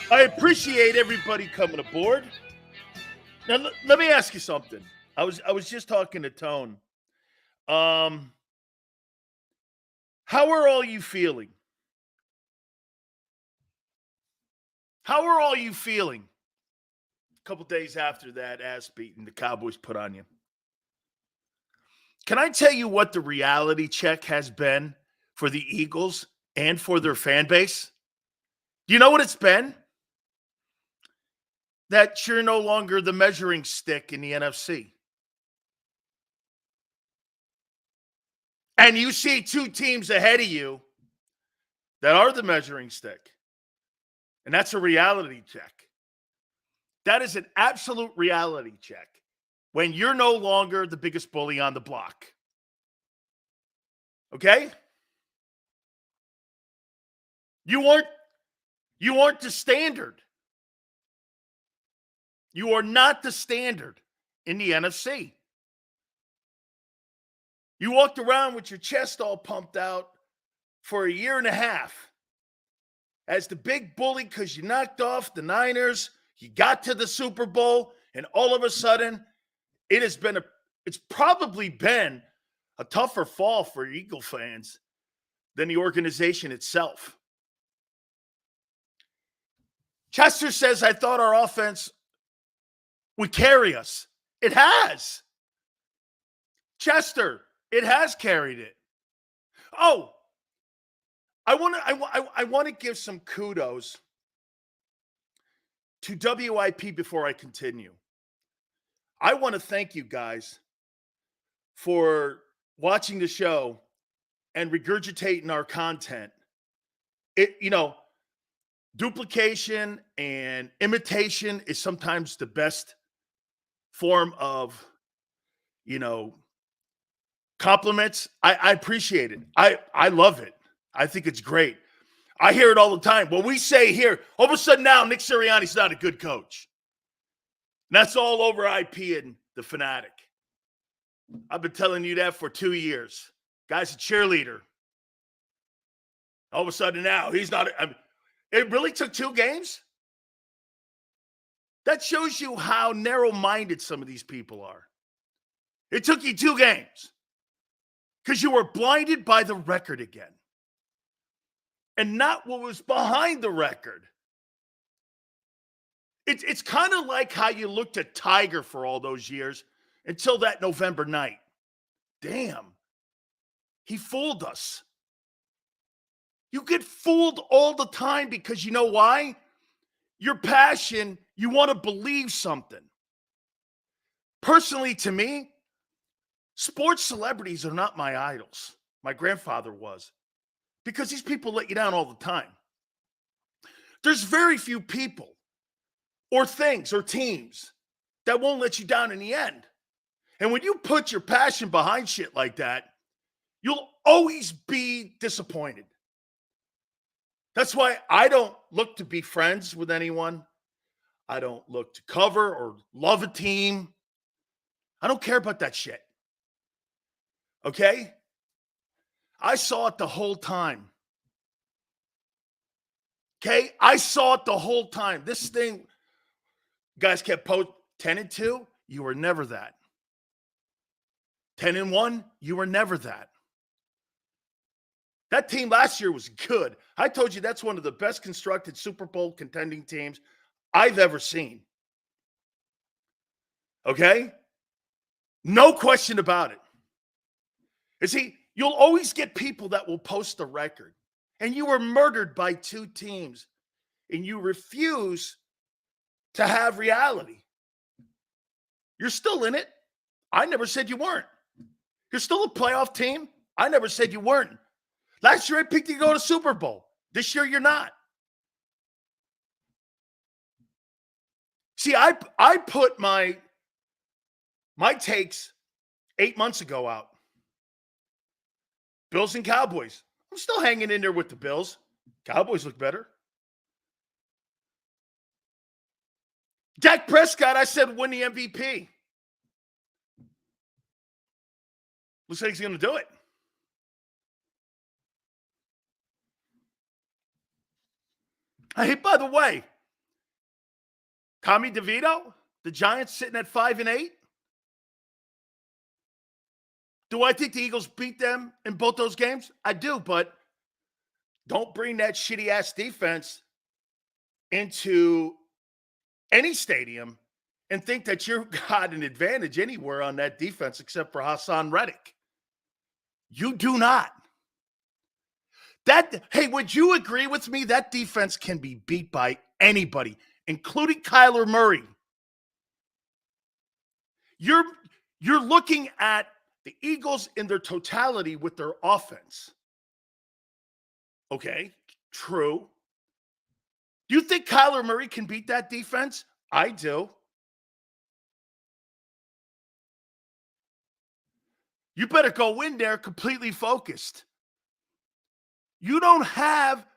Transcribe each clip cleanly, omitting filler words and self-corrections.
I appreciate everybody coming aboard. Now, let me ask you something. I was just talking to Tone. Um, how are all you feeling? How are all you feeling? A couple days after that ass beating the Cowboys put on you. Can I tell you what the reality check has been for the Eagles and for their fan base? Do you know what it's been? That you're no longer the measuring stick in the NFC. And you see two teams ahead of you that are the measuring stick. And that's a reality check. That is an absolute reality check when you're no longer the biggest bully on the block. Okay? You aren't the standard. You are not the standard in the NFC. You walked around with your chest all pumped out for a year and a half as the big bully because you knocked off the Niners, you got to the Super Bowl, and all of a sudden, it's probably been a tougher fall for Eagle fans than the organization itself. Chester says, I thought our offense would carry us. It has. Chester, it has carried it. Oh, I want to give some kudos to WIP before I continue. I want to thank you guys for watching the show and regurgitating our content. Duplication and imitation is sometimes the best form of, compliments. I appreciate it. I love it. I think it's great. I hear it all the time. When we say here, all of a sudden now Nick Sirianni's not a good coach. And that's all over IP and the Fanatic. I've been telling you that for 2 years. Guy's a cheerleader. All of a sudden now he's not. It really took 2 games? That shows you how narrow-minded some of these people are. It took you 2 games because you were blinded by the record again and not what was behind the record. It's kind of like how you looked at Tiger for all those years until that November night. Damn, he fooled us. You get fooled all the time because you know why? Your passion, you want to believe something. Personally, to me, sports celebrities are not my idols. My grandfather was. Because these people let you down all the time. There's very few people or things or teams that won't let you down in the end. And when you put your passion behind shit like that, you'll always be disappointed. That's why I don't look to be friends with anyone. I don't look to cover or love a team. I don't care about that shit. Okay? I saw it the whole time. Okay? I saw it the whole time. This thing, guys kept posting 10-2. You were never that. 10-1. You were never that. That team last year was good. I told you that's one of the best constructed Super Bowl contending teams I've ever seen. Okay? No question about it. You see, you'll always get people that will post the record. And you were murdered by 2 teams. And you refuse to have reality. You're still in it. I never said you weren't. You're still a playoff team. I never said you weren't. Last year I picked you to go to Super Bowl. This year you're not. See, I put my takes 8 months ago out. Bills and Cowboys. I'm still hanging in there with the Bills. Cowboys look better. Dak Prescott, I said, win the MVP. Looks like he's going to do it. Hey, by the way, Tommy DeVito, the Giants sitting at 5-8. Do I think the Eagles beat them in both those games? I do, but don't bring that shitty-ass defense into any stadium and think that you've got an advantage anywhere on that defense except for Hassan Reddick. You do not. Hey, would you agree with me? That defense can be beat by anybody, including Kyler Murray. You're looking at the Eagles in their totality with their offense. Okay, true. Do you think Kyler Murray can beat that defense? I do. You better go in there completely focused. You don't have,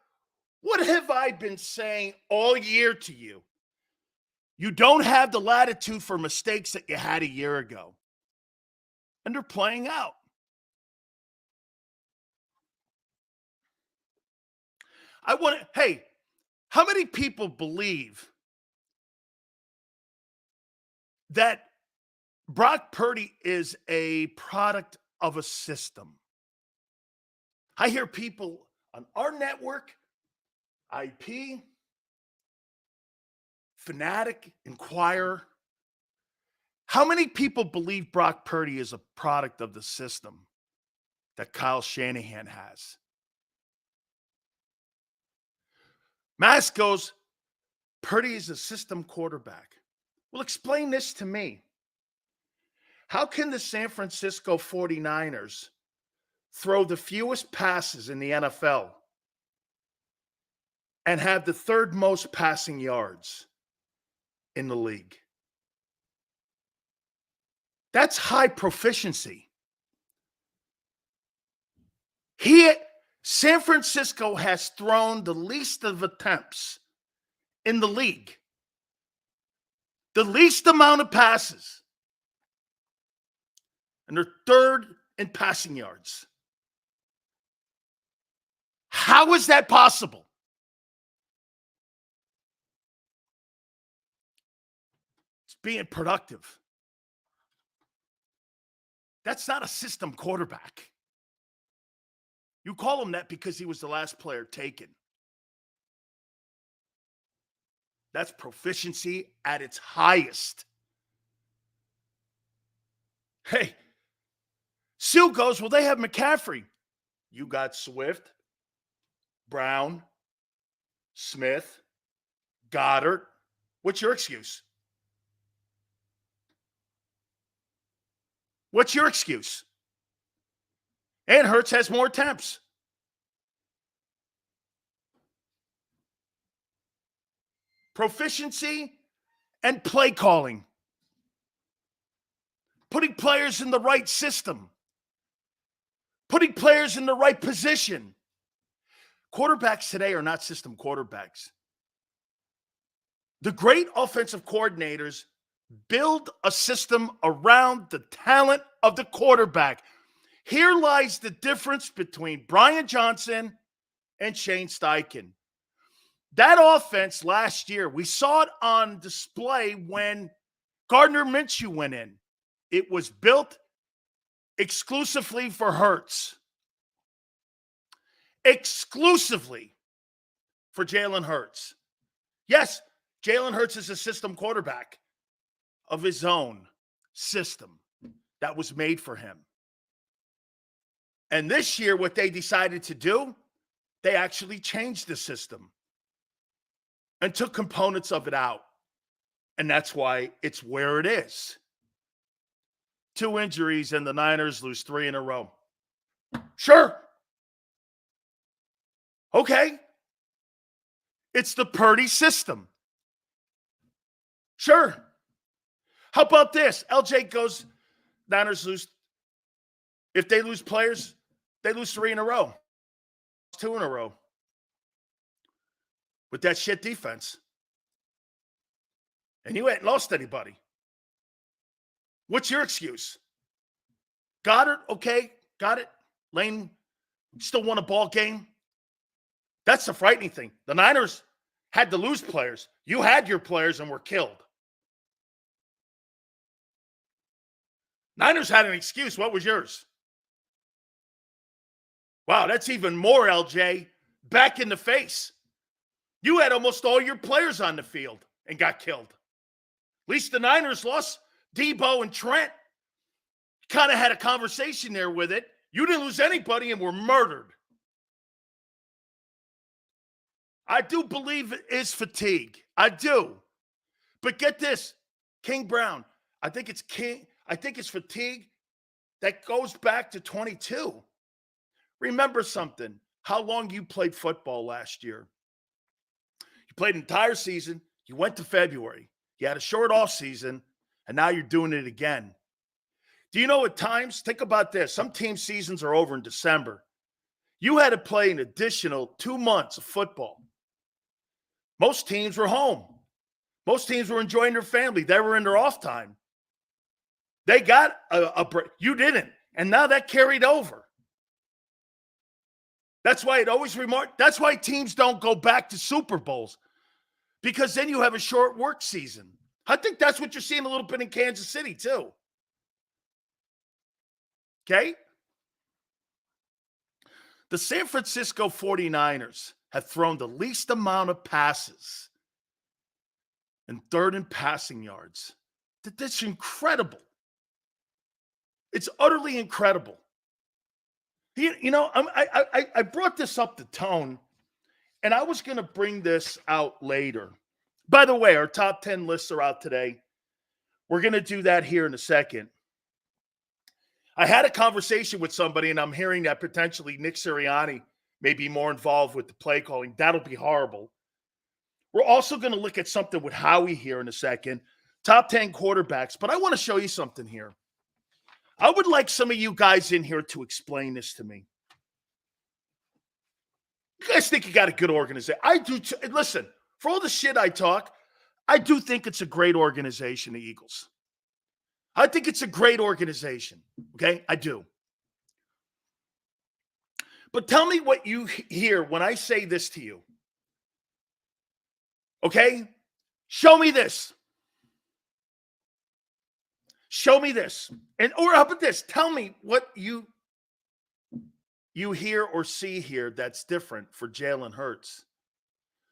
what have I been saying all year to you? You don't have the latitude for mistakes that you had a year ago. And they're playing out. Hey, how many people believe that Brock Purdy is a product of a system? I hear people on our network, IP, Fanatic, Inquirer. How many people believe Brock Purdy is a product of the system that Kyle Shanahan has? Mask goes, Purdy is a system quarterback. Well, explain this to me. How can the San Francisco 49ers throw the fewest passes in the NFL and have the third most passing yards in the league? That's high proficiency. San Francisco has thrown the least of attempts in the league. The least amount of passes. And they're third in passing yards. How is that possible? It's being productive. That's not a system quarterback. You call him that because he was the last player taken. That's proficiency at its highest. Hey, Sue goes, well, they have McCaffrey. You got Swift, Brown, Smith, Goddard. What's your excuse? What's your excuse? And Hurts has more attempts. Proficiency and play calling. Putting players in the right system. Putting players in the right position. Quarterbacks today are not system quarterbacks. The great offensive coordinators build a system around the talent of the quarterback. Here lies the difference between Brian Johnson and Shane Steichen. That offense last year, we saw it on display when Gardner Minshew went in. It was built exclusively for Hurts. Exclusively for Jalen Hurts. Yes, Jalen Hurts is a system quarterback of his own system that was made for him. And this year, what they decided to do, they actually changed the system and took components of it out. And that's why it's where it is. 2 injuries and the Niners lose 3 in a row. Sure. Okay. It's the Purdy system. Sure. How about this? LJ goes, Niners lose. If they lose players, they lose 3 in a row. 2 in a row. With that shit defense. And you ain't lost anybody. What's your excuse? Goddard, okay, got it. Lane still won a ball game. That's the frightening thing. The Niners had to lose players. You had your players and were killed. Niners had an excuse. What was yours? Wow, that's even more, LJ. Back in the face. You had almost all your players on the field and got killed. At least the Niners lost Debo and Trent. Kind of had a conversation there with it. You didn't lose anybody and were murdered. I do believe it is fatigue. I do. But get this, King Brown, I think it's fatigue that goes back to 22. Remember something, how long you played football last year. You played an entire season. You went to February. You had a short off season, and now you're doing it again. Do you know at times, think about this, some team seasons are over in December. You had to play an additional 2 months of football. Most teams were home. Most teams were enjoying their family. They were in their off time. They got a break. You didn't. And now that carried over. That's why that's why teams don't go back to Super Bowls, because then you have a short work season. I think that's what you're seeing a little bit in Kansas City too. Okay? The San Francisco 49ers have thrown the least amount of passes and third in passing yards. That's incredible. It's utterly incredible. You know, I brought this up to Tone, and I was going to bring this out later. By the way, our top 10 lists are out today. We're going to do that here in a second. I had a conversation with somebody, and I'm hearing that potentially Nick Sirianni may be more involved with the play calling. That'll be horrible. We're also going to look at something with Howie here in a second. Top 10 quarterbacks. But I want to show you something here. I would like some of you guys in here to explain this to me. You guys think you got a good organization? I do. Listen, for all the shit I talk, I do think it's a great organization, the Eagles. I think it's a great organization. Okay? I do. But tell me what you hear when I say this to you. Okay? Show me this. Show me this. Or how about this? Tell me what you hear or see here that's different for Jalen Hurts.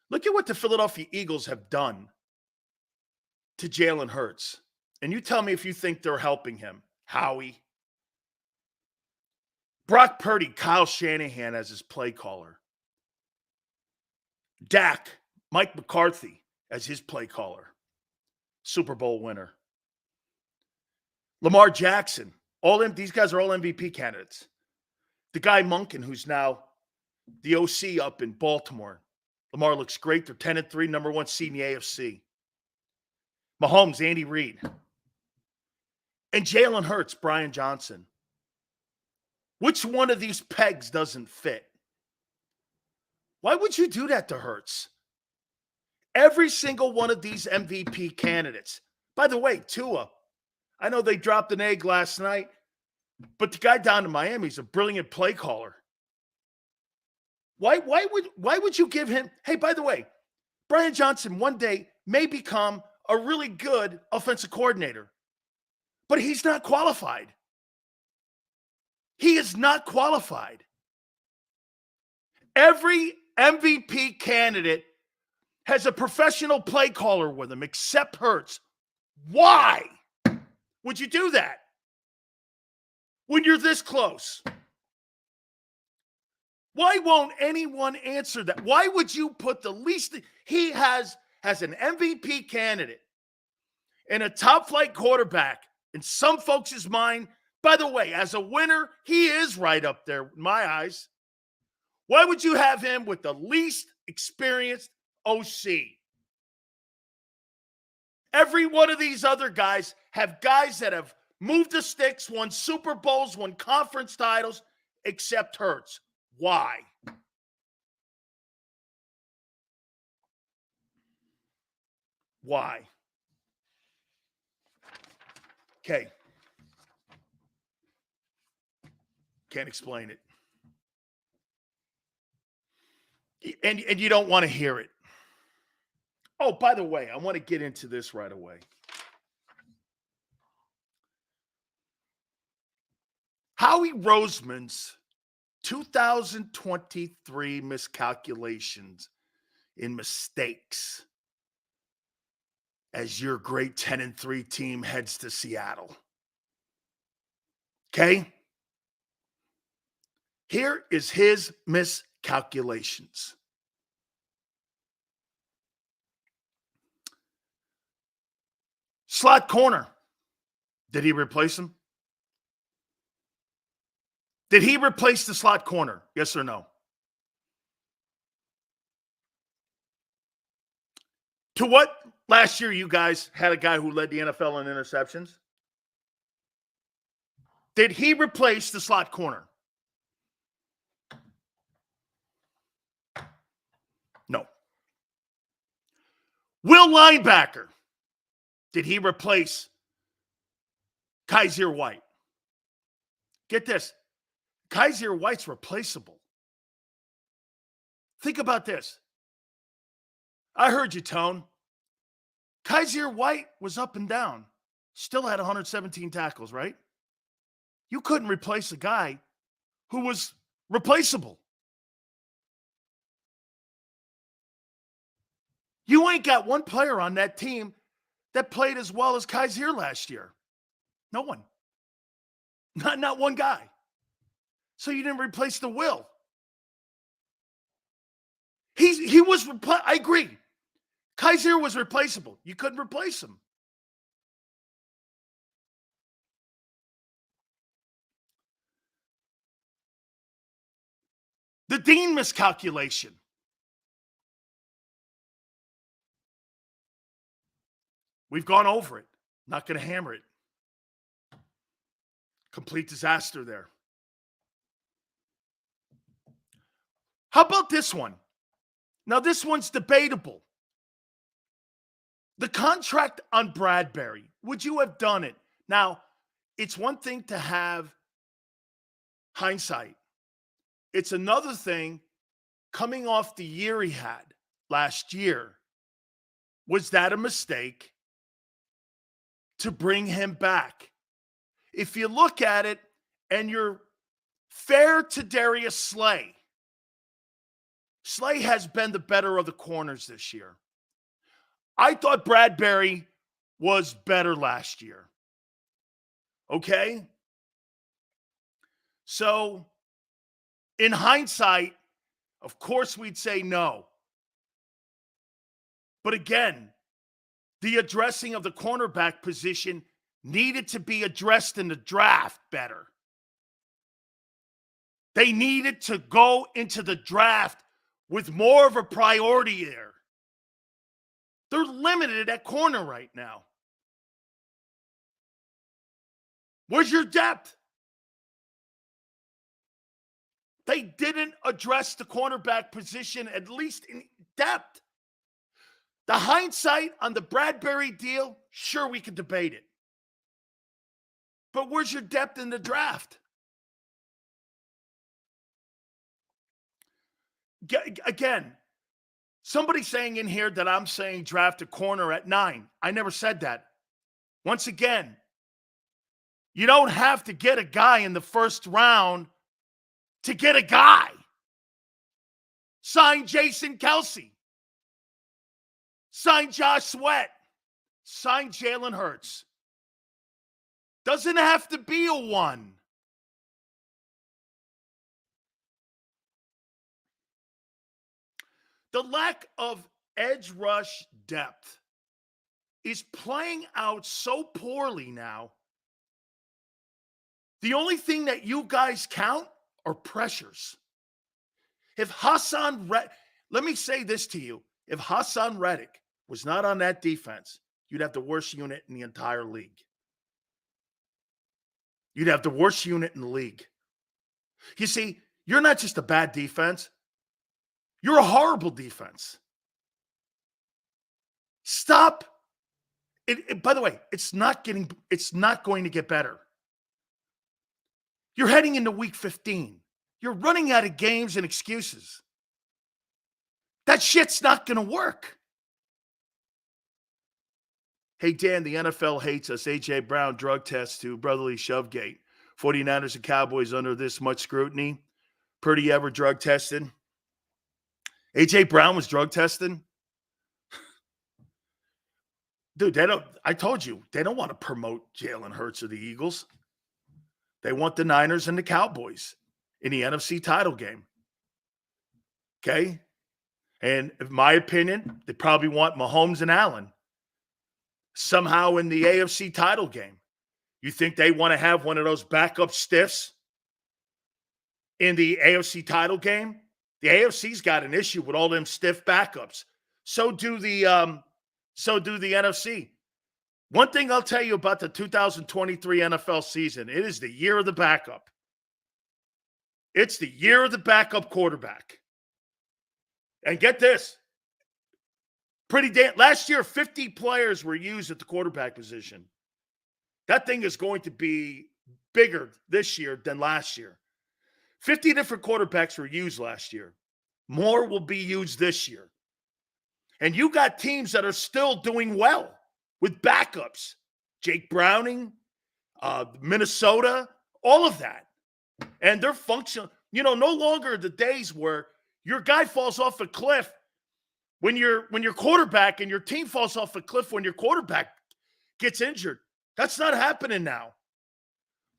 Look at what the Philadelphia Eagles have done to Jalen Hurts. And you tell me if you think they're helping him. Howie. Brock Purdy, Kyle Shanahan as his play caller. Dak, Mike McCarthy as his play caller. Super Bowl winner. Lamar Jackson. These guys are all MVP candidates. The guy Monken, who's now the OC up in Baltimore. Lamar looks great. They're 10-3, number one seed in the AFC. Mahomes, Andy Reid. And Jalen Hurts, Brian Johnson. Which one of these pegs doesn't fit? Why would you do that to Hurts? Every single one of these MVP candidates. By the way, Tua, I know they dropped an egg last night, but the guy down in Miami is a brilliant play caller. Why would you give him? Hey, by the way, Brian Johnson one day may become a really good offensive coordinator, but he's not qualified. He is not qualified. Every MVP candidate has a professional play caller with him, except Hurts. Why would you do that when you're this close? Why won't anyone answer that? Why would you put the least? He has an MVP candidate and a top flight quarterback in some folks' mind. By the way, as a winner, he is right up there in my eyes. Why would you have him with the least experienced OC? Every one of these other guys have guys that have moved the sticks, won Super Bowls, won conference titles, except Hurts. Why? Why? Okay. Can't explain it. And you don't want to hear it. Oh, by the way, I want to get into this right away. Howie Roseman's 2023 miscalculations in mistakes as your great 10-3 team heads to Seattle. Okay? Here is his miscalculations. Slot corner. Did he replace him? Did he replace the slot corner? Yes or no? To what last year you guys had a guy who led the NFL in interceptions? Did he replace the slot corner? No. Will linebacker. Did he replace Kaiser White? Get this. Kaiser White's replaceable. Think about this. I heard you, Tone. Kaiser White was up and down. Still had 117 tackles, right? You couldn't replace a guy who was replaceable. You ain't got one player on that team that played as well as Kaiser last year. No one. Not one guy. So you didn't replace the Will. He was I agree. Kaiser was replaceable. You couldn't replace him. The Dean miscalculation. We've gone over it. Not going to hammer it. Complete disaster there. How about this one? Now, this one's debatable. The contract on Bradbury. Would you have done it? Now, it's one thing to have hindsight. It's another thing coming off the year he had last year. Was that a mistake to bring him back? If you look at it and you're fair to Darius Slay, Slay has been the better of the corners this year. I thought Bradbury was better last year. Okay? So, in hindsight, of course we'd say no. But again, the addressing of the cornerback position needed to be addressed in the draft better. They needed to go into the draft with more of a priority there. They're limited at corner right now. Where's your depth? They didn't address the cornerback position, at least in depth. The hindsight on the Bradbury deal, sure, we could debate it. But where's your depth in the draft? Again, somebody saying in here that I'm saying draft a corner at 9. I never said that. Once again, you don't have to get a guy in the first round to get a guy. Sign Jason Kelsey. Sign Josh Sweat. Sign Jalen Hurts. Doesn't have to be a 1. The lack of edge rush depth is playing out so poorly now. The only thing that you guys count are pressures. If let me say this to you. If Hassan Reddick was not on that defense, you'd have the worst unit in the entire league. You'd have the worst unit in the league. You see, you're not just a bad defense. You're a horrible defense. Stop. By the way, it's not going to get better. You're heading into week 15. You're running out of games and excuses. That shit's not going to work. Hey, Dan, the NFL hates us. A.J. Brown drug test to brotherly shovegate. 49ers and Cowboys under this much scrutiny. Purdy ever drug tested? A.J. Brown was drug tested? Dude, I told you, they don't want to promote Jalen Hurts or the Eagles. They want the Niners and the Cowboys in the NFC title game. Okay? And in my opinion, they probably want Mahomes and Allen somehow in the AFC title game. You think they want to have one of those backup stiffs in the AFC title game? The AFC's got an issue with all them stiff backups. So do the NFC. One thing I'll tell you about the 2023 NFL season, it is the year of the backup. It's the year of the backup quarterback. And get this. Last year, 50 players were used at the quarterback position. That thing is going to be bigger this year than last year. 50 different quarterbacks were used last year. More will be used this year. And you got teams that are still doing well with backups. Jake Browning, Minnesota, all of that. And they're functional. No longer the days where your guy falls off a cliff when your quarterback and your team falls off a cliff when your quarterback gets injured. That's not happening now.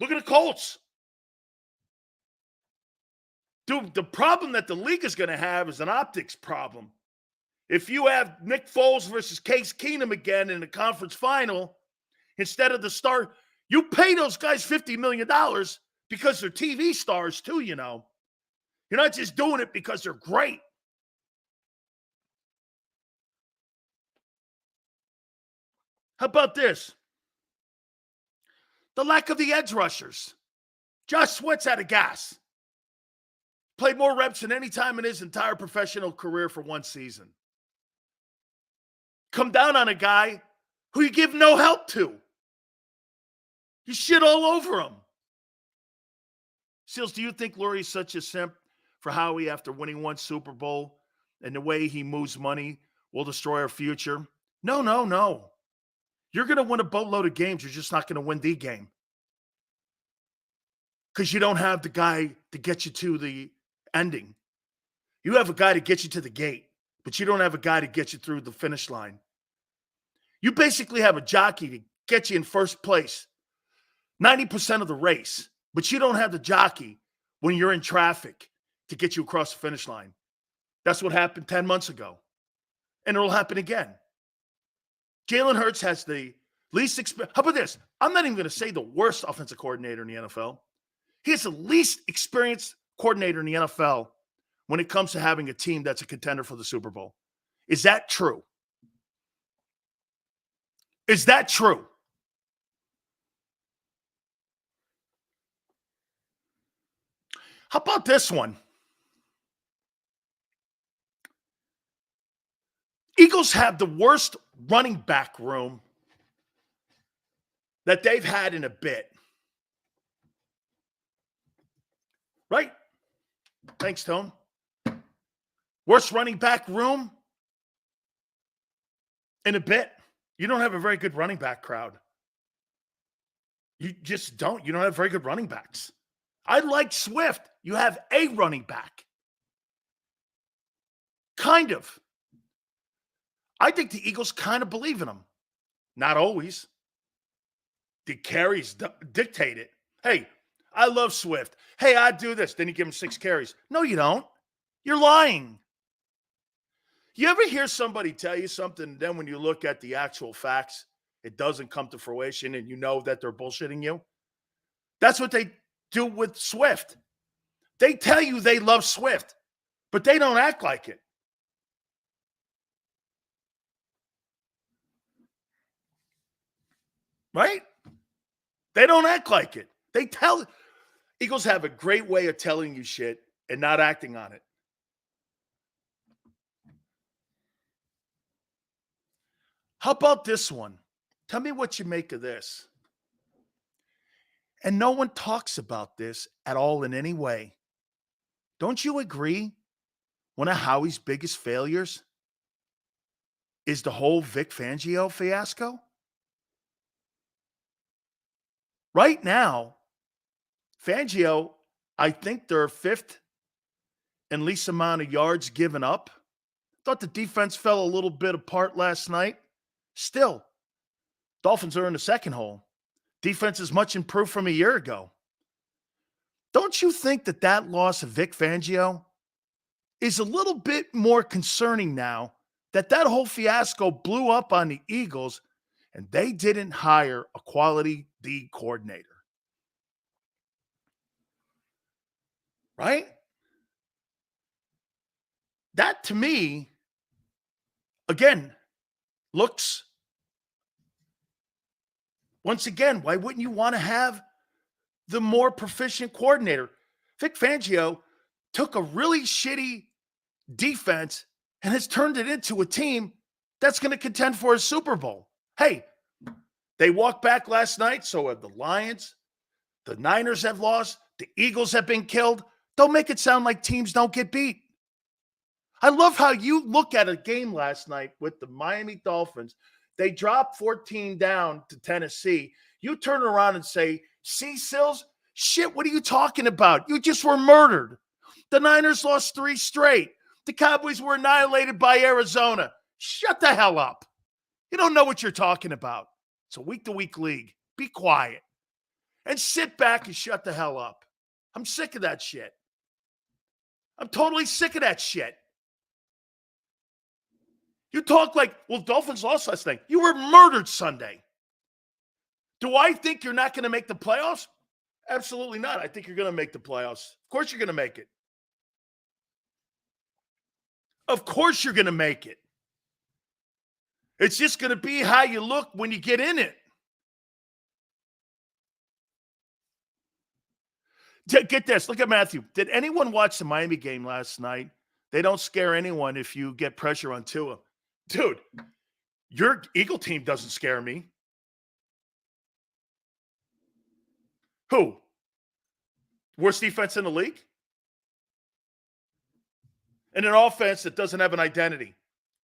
Look at the Colts. Dude, the problem that the league is going to have is an optics problem. If you have Nick Foles versus Case Keenum again in the conference final, instead of the star, you pay those guys $50 million because they're TV stars too, You're not just doing it because they're great. How about this? The lack of the edge rushers. Josh Sweat's out of gas. Played more reps than any time in his entire professional career for one season. Come down on a guy who you give no help to. You shit all over him. Seals, do you think Lurie's such a simp for Howie after winning one Super Bowl and the way he moves money will destroy our future? No. You're going to win a boatload of games. You're just not going to win the game. Because you don't have the guy to get you to the ending. You have a guy to get you to the gate, but you don't have a guy to get you through the finish line. You basically have a jockey to get you in first place 90% of the race, but you don't have the jockey when you're in traffic to get you across the finish line. That's what happened 10 months ago. And it'll happen again. Jalen Hurts has the least experience. How about this? I'm not even going to say the worst offensive coordinator in the NFL. He has the least experienced coordinator in the NFL when it comes to having a team that's a contender for the Super Bowl. Is that true? Is that true? How about this one? Eagles have the worst running back room that they've had in a bit. Right? Thanks, Tone. Worst running back room in a bit. You don't have a very good running back crowd. You just don't. You don't have very good running backs. I like Swift. You have a running back. Kind of. I think the Eagles kind of believe in him. Not always. The carries dictate it. Hey, I love Swift. Hey, I do this. Then you give him 6 carries. No, you don't. You're lying. You ever hear somebody tell you something, and then when you look at the actual facts, it doesn't come to fruition and you know that they're bullshitting you? That's what they do with Swift. They tell you they love Swift, but they don't act like it. Right? They don't act like it. Eagles have a great way of telling you shit and not acting on it. How about this one? Tell me what you make of this. And no one talks about this at all in any way. Don't you agree? One of Howie's biggest failures is the whole Vic Fangio fiasco. Right now, Fangio, I think they're fifth in least amount of yards given up. Thought the defense fell a little bit apart last night. Still, Dolphins are in the second hole. Defense is much improved from a year ago. Don't you think that loss of Vic Fangio is a little bit more concerning now that whole fiasco blew up on the Eagles and they didn't hire a quality D coordinator? Right? That to me, again, looks, once again, why wouldn't you want to have the more proficient coordinator? Vic Fangio took a really shitty defense and has turned it into a team that's going to contend for a Super Bowl. Hey, they walked back last night, so have the Lions. The Niners have lost. The Eagles have been killed. Don't make it sound like teams don't get beat. I love how you look at a game last night with the Miami Dolphins. They dropped 14 down to Tennessee. You turn around and say, see, Sills, shit, what are you talking about? You just were murdered. The Niners lost 3 straight. The Cowboys were annihilated by Arizona. Shut the hell up. You don't know what you're talking about. It's a week-to-week league. Be quiet. And sit back and shut the hell up. I'm sick of that shit. I'm totally sick of that shit. You talk like, well, Dolphins lost last night. You were murdered Sunday. Do I think you're not going to make the playoffs? Absolutely not. I think you're going to make the playoffs. Of course you're going to make it. Of course you're going to make it. It's just going to be how you look when you get in it. Get this. Look at Matthew. Did anyone watch the Miami game last night? They don't scare anyone if you get pressure on Tua. Dude, your Eagle team doesn't scare me. Who? Worst defense in the league? And an offense that doesn't have an identity.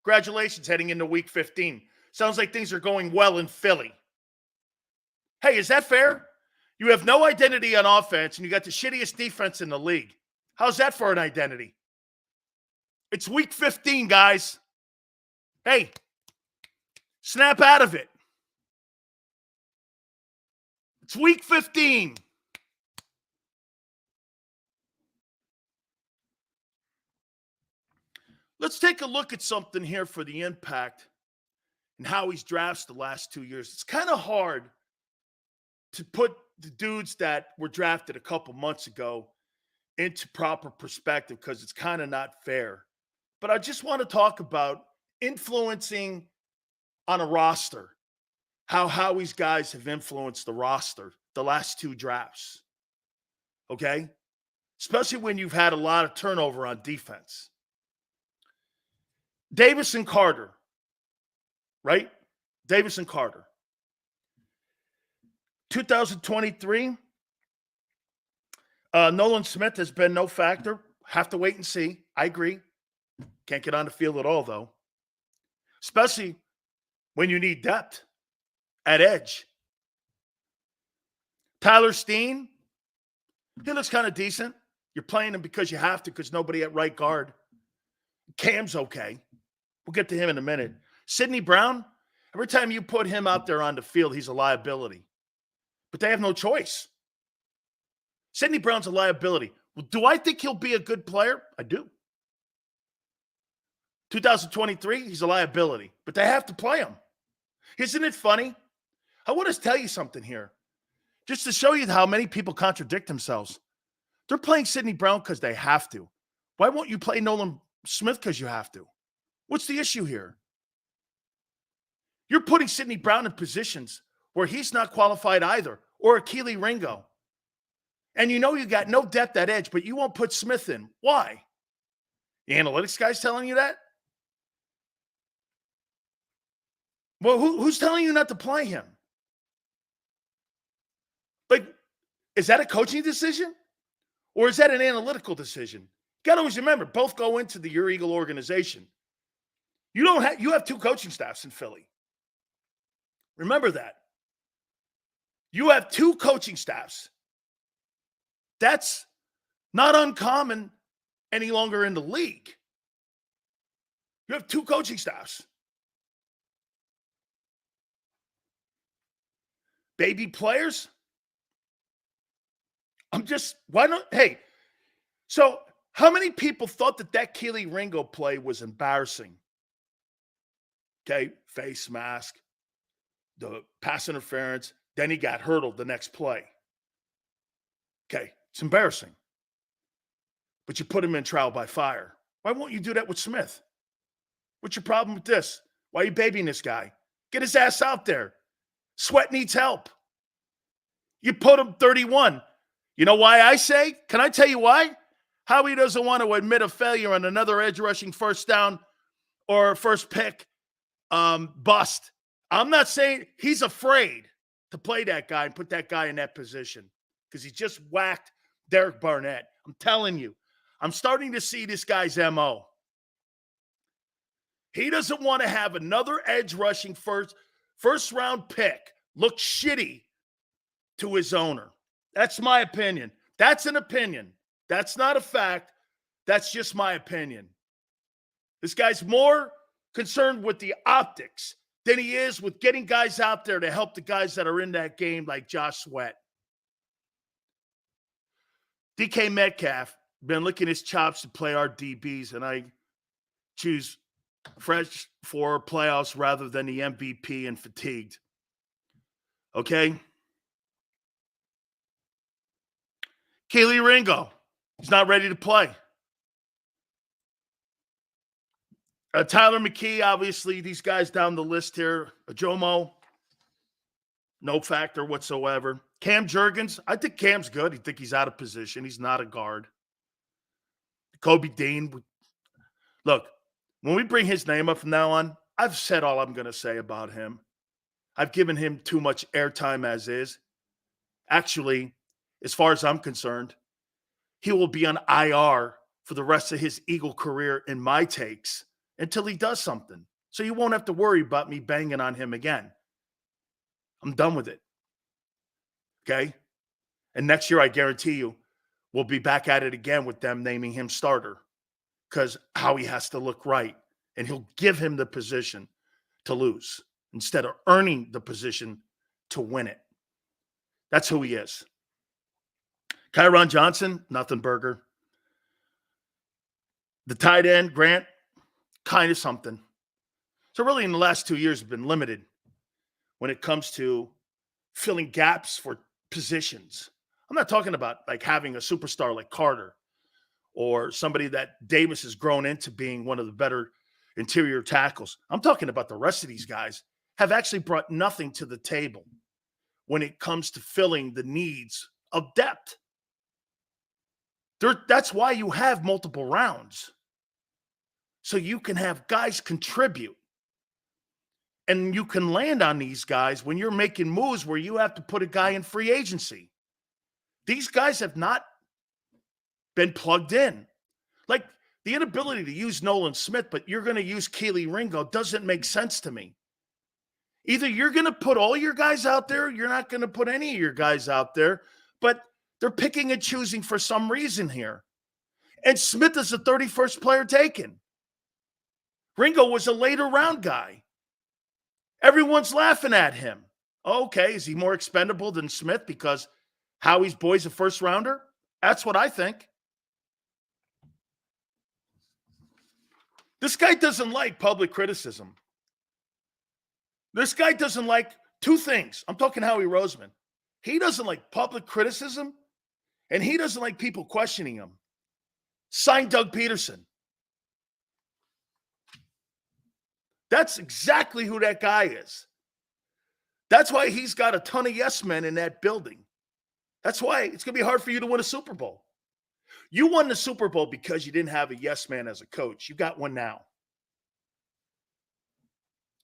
Congratulations heading into week 15. Sounds like things are going well in Philly. Hey, is that fair? You have no identity on offense and you got the shittiest defense in the league. How's that for an identity? It's week 15, guys. Hey, snap out of it. It's week 15. Let's take a look at something here for the impact and how he's drafts the last 2 years. It's kind of hard to put the dudes that were drafted a couple months ago into proper perspective because it's kind of not fair. But I just want to talk about influencing on a roster, how Howie's guys have influenced the roster the last 2 drafts. Okay? Especially when you've had a lot of turnover on defense. Davis and Carter, right? Davis and Carter. 2023, Nolan Smith has been no factor. Have to wait and see. I agree. Can't get on the field at all, though. Especially when you need depth at edge. Tyler Steen, he looks kind of decent. You're playing him because you have to because nobody at right guard. Cam's okay. We'll get to him in a minute. Sidney Brown, every time you put him out there on the field, he's a liability. But they have no choice. Sidney Brown's a liability. Well, do I think he'll be a good player? I do. 2023, he's a liability. But they have to play him. Isn't it funny? I want to tell you something here. Just to show you how many people contradict themselves. They're playing Sidney Brown because they have to. Why won't you play Nolan Smith because you have to? What's the issue here? You're putting Sidney Brown in positions where he's not qualified either, or Keely Ringo. And you know you got no depth at edge, but you won't put Smith in. Why? The analytics guy's telling you that? Well, who's telling you not to play him? Like, is that a coaching decision? Or is that an analytical decision? You got to always remember, both go into the Your Eagle organization. You have 2 coaching staffs in Philly. Remember that. You have 2 coaching staffs. That's not uncommon any longer in the league. You have 2 coaching staffs. Baby players? Hey, so how many people thought that Kelee Ringo play was embarrassing? Okay, face mask, the pass interference, then he got hurdled the next play. Okay, it's embarrassing. But you put him in trial by fire. Why won't you do that with Smith? What's your problem with this? Why are you babying this guy? Get his ass out there. Sweat needs help. You put him 31. You know why I say? Can I tell you why? Howie doesn't want to admit a failure on another edge rushing first down or first pick bust. I'm not saying he's afraid to play that guy and put that guy in that position because he just whacked Derek Barnett. I'm telling you, I'm starting to see this guy's MO. He doesn't want to have another edge rushing first round pick look shitty to his owner. That's my opinion. That's an opinion. That's not a fact. That's just my opinion. This guy's more concerned with the optics than he is with getting guys out there to help the guys that are in that game like Josh Sweat. DK Metcalf been licking his chops to play our DBs, and I choose fresh for playoffs rather than the MVP and fatigued. Okay? Kelee Ringo, he's not ready to play. Tyler McKee, obviously, these guys down the list here. Jomo, no factor whatsoever. Cam Jurgens, I think Cam's good. I think he's out of position. He's not a guard. Kobe Dean. Look, when we bring his name up from now on, I've said all I'm going to say about him. I've given him too much airtime as is. Actually, as far as I'm concerned, he will be on IR for the rest of his Eagle career in my takes until he does something. So you won't have to worry about me banging on him again. I'm done with it. Okay? And next year, I guarantee you, we'll be back at it again with them naming him starter because Howie has to look right, and he'll give him the position to lose instead of earning the position to win it. That's who he is. Kyron Johnson, nothing burger. The tight end, Grant, kind of something. So really in the last 2 years have been limited when it comes to filling gaps for positions. I'm not talking about like having a superstar like Carter or somebody that Davis has grown into being one of the better interior tackles. I'm talking about the rest of these guys have actually brought nothing to the table when it comes to filling the needs of depth. That's why you have multiple rounds. So you can have guys contribute. And you can land on these guys when you're making moves where you have to put a guy in free agency. These guys have not been plugged in. Like the inability to use Nolan Smith, but you're going to use Kelee Ringo doesn't make sense to me. Either you're going to put all your guys out there, you're not going to put any of your guys out there, but they're picking and choosing for some reason here. And Smith is the 31st player taken. Ringo was a later round guy. Everyone's laughing at him. Okay, is he more expendable than Smith because Howie's boy's a first rounder? That's what I think. This guy doesn't like public criticism. This guy doesn't like two things. I'm talking Howie Roseman. He doesn't like public criticism, and he doesn't like people questioning him. Sign Doug Peterson. That's exactly who that guy is. That's why he's got a ton of yes men in that building. That's why it's going to be hard for you to win a Super Bowl. You won the Super Bowl because you didn't have a yes man as a coach. You got one now.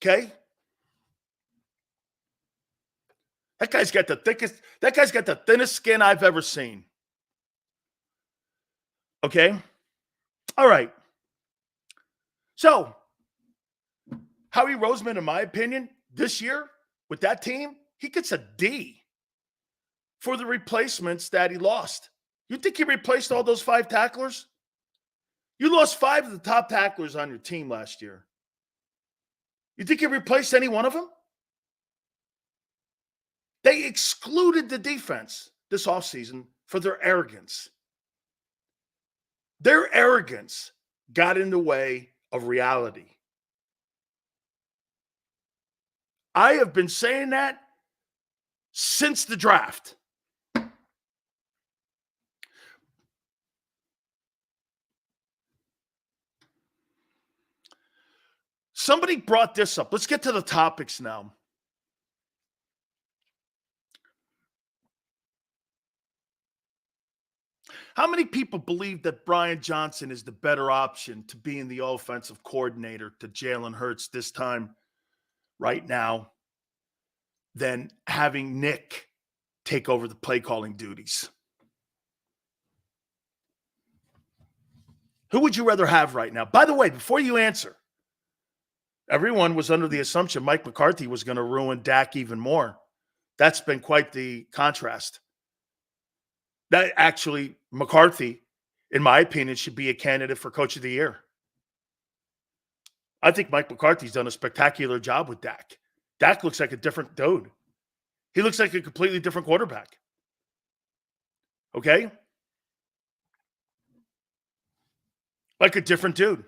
Okay? That guy's got the thinnest skin I've ever seen. Okay? All right. So, Howie Roseman, in my opinion, this year with that team, he gets a D. for the replacements that he lost. You think he replaced all those 5 tacklers? You lost 5 of the top tacklers on your team last year. You think he replaced any one of them? They excluded the defense this offseason for their arrogance. Their arrogance got in the way of reality. I have been saying that since the draft. Somebody brought this up. Let's get to the topics now. How many people believe that Brian Johnson is the better option to being the offensive coordinator to Jalen Hurts this time right now than having Nick take over the play calling duties? Who would you rather have right now? By the way, before you answer, everyone was under the assumption Mike McCarthy was going to ruin Dak even more. That's been quite the contrast. That actually, McCarthy, in my opinion, should be a candidate for Coach of the Year. I think Mike McCarthy's done a spectacular job with Dak. Dak looks like a different dude. He looks like a completely different quarterback. Okay? Like a different dude.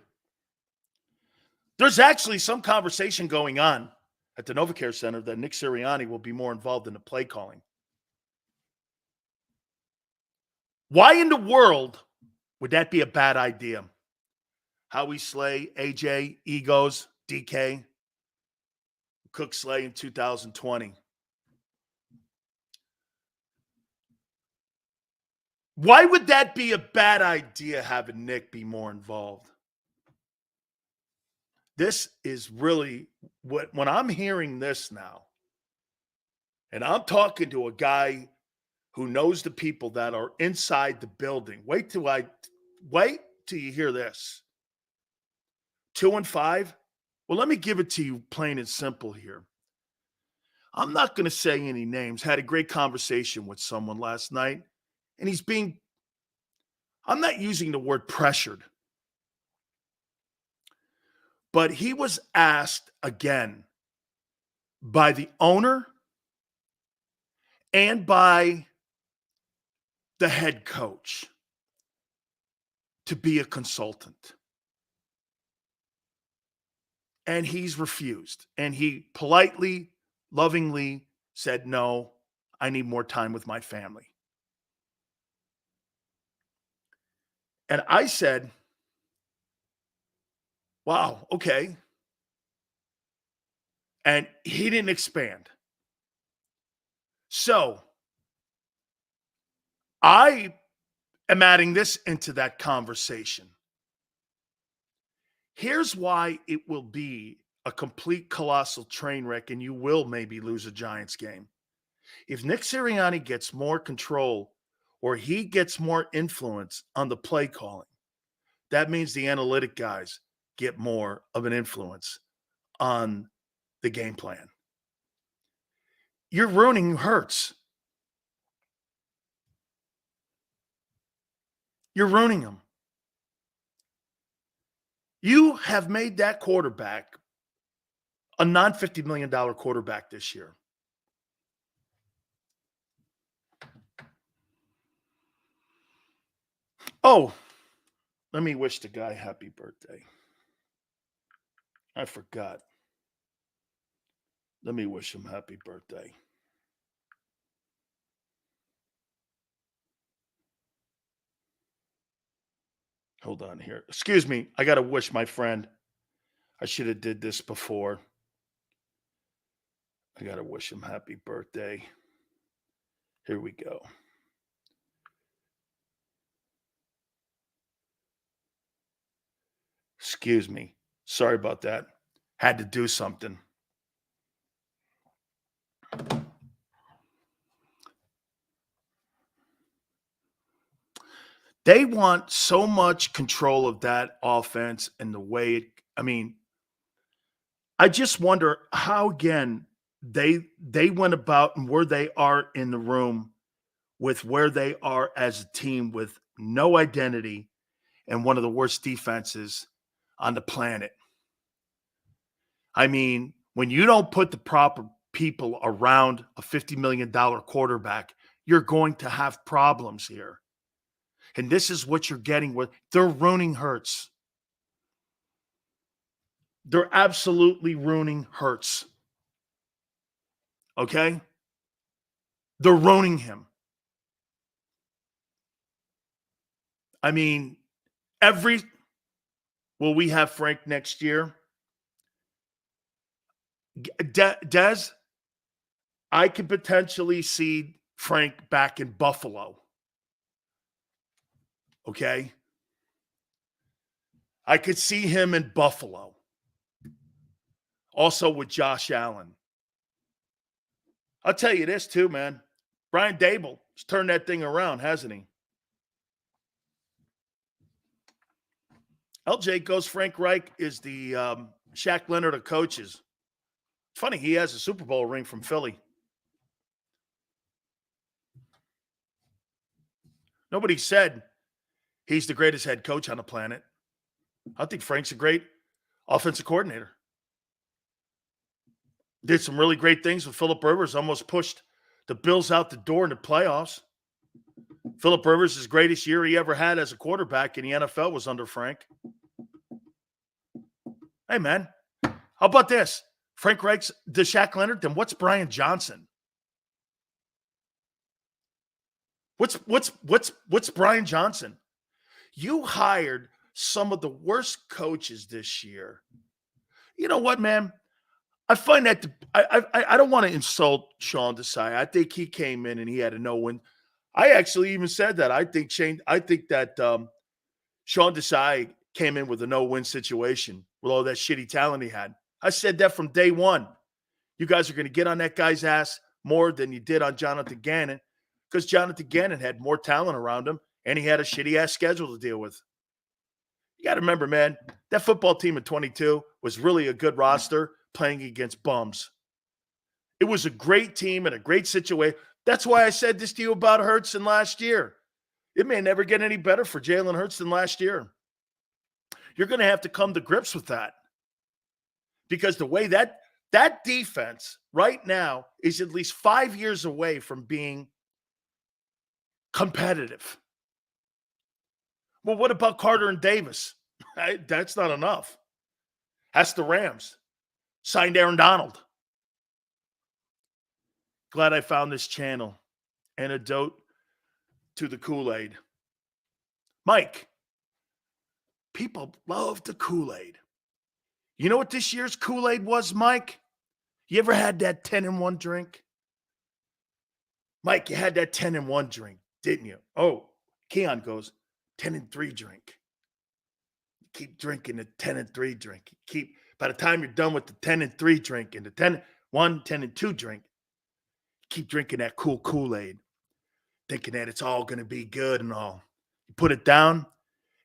There's actually some conversation going on at the NovaCare Center that Nick Sirianni will be more involved in the play calling. Why in the world would that be a bad idea? Howie, Slay, AJ, Egos, DK, Cook, Slay in 2020. Why would that be a bad idea, having Nick be more involved? This is really when I'm hearing this now, and I'm talking to a guy who knows the people that are inside the building. Wait till you hear this. 2-5. Well, let me give it to you plain and simple here. I'm not going to say any names. Had a great conversation with someone last night, and I'm not using the word pressured, but he was asked again by the owner and by the head coach to be a consultant. And he's refused. And he politely, lovingly said, no, I need more time with my family. And I said, wow, okay. And he didn't expand. So I am adding this into that conversation. Here's why it will be a complete colossal train wreck, and you will maybe lose a Giants game. If Nick Sirianni gets more control or he gets more influence on the play calling, that means the analytic guys get more of an influence on the game plan. You're ruining Hurts. You're ruining him. You have made that quarterback a non-$50 million quarterback this year. Oh, let me wish the guy happy birthday. I forgot. Let me wish him happy birthday. Hold on here. Excuse me. I got to wish my friend. I should have did this before. I got to wish him happy birthday. Here we go. Excuse me. Sorry about that. Had to do something. They want so much control of that offense and the way I just wonder how, again, they went about and where they are in the room with where they are as a team with no identity and one of the worst defenses on the planet. I mean, when you don't put the proper people around a $50 million quarterback, you're going to have problems here. And this is what you're getting with. They're ruining Hurts. They're absolutely ruining Hurts. Okay? They're ruining him. I mean, will we have Frank next year? Des, I could potentially see Frank back in Buffalo. Okay? I could see him in Buffalo. Also with Josh Allen. I'll tell you this too, man. Brian Dable has turned that thing around, hasn't he? LJ goes, Frank Reich is the Shaq Leonard of coaches. It's funny, he has a Super Bowl ring from Philly. Nobody said he's the greatest head coach on the planet. I think Frank's a great offensive coordinator. Did some really great things with Phillip Rivers, almost pushed the Bills out the door in the playoffs. Phillip Rivers' greatest year he ever had as a quarterback in the NFL was under Frank. Hey, man, how about this? Frank Reich's the Shaq Leonard, then what's Brian Johnson? What's Brian Johnson? You hired some of the worst coaches this year. You know what, man? I find that I don't want to insult Sean Desai. I think he came in and he had a no-win. I actually even said that. I think that Sean Desai came in with a no-win situation with all that shitty talent he had. I said that from day one. You guys are going to get on that guy's ass more than you did on Jonathan Gannon because Jonathan Gannon had more talent around him and he had a shitty-ass schedule to deal with. You got to remember, man, that football team in 22 was really a good roster playing against bums. It was a great team and a great situation. That's why I said this to you about Hurts in last year. It may never get any better for Jalen Hurts than last year. You're going to have to come to grips with that because the way that defense right now is at least 5 years away from being competitive. Well, what about Carter and Davis? That's not enough. That's the Rams. Signed Aaron Donald. Glad I found this channel. Antidote to the Kool-Aid. Mike, people love the Kool-Aid. You know what this year's Kool-Aid was, Mike? You ever had that 10-in-1 drink? Mike, you had that 10-in-1 drink, didn't you? Oh, Keon goes, 10-in-3 drink. You keep drinking the 10-in-3 drink. By the time you're done with the 10-in-3 drink and the 10-in-1, 10-in-2 drink, keep drinking that cool Kool-Aid, thinking that it's all going to be good and all. You put it down, and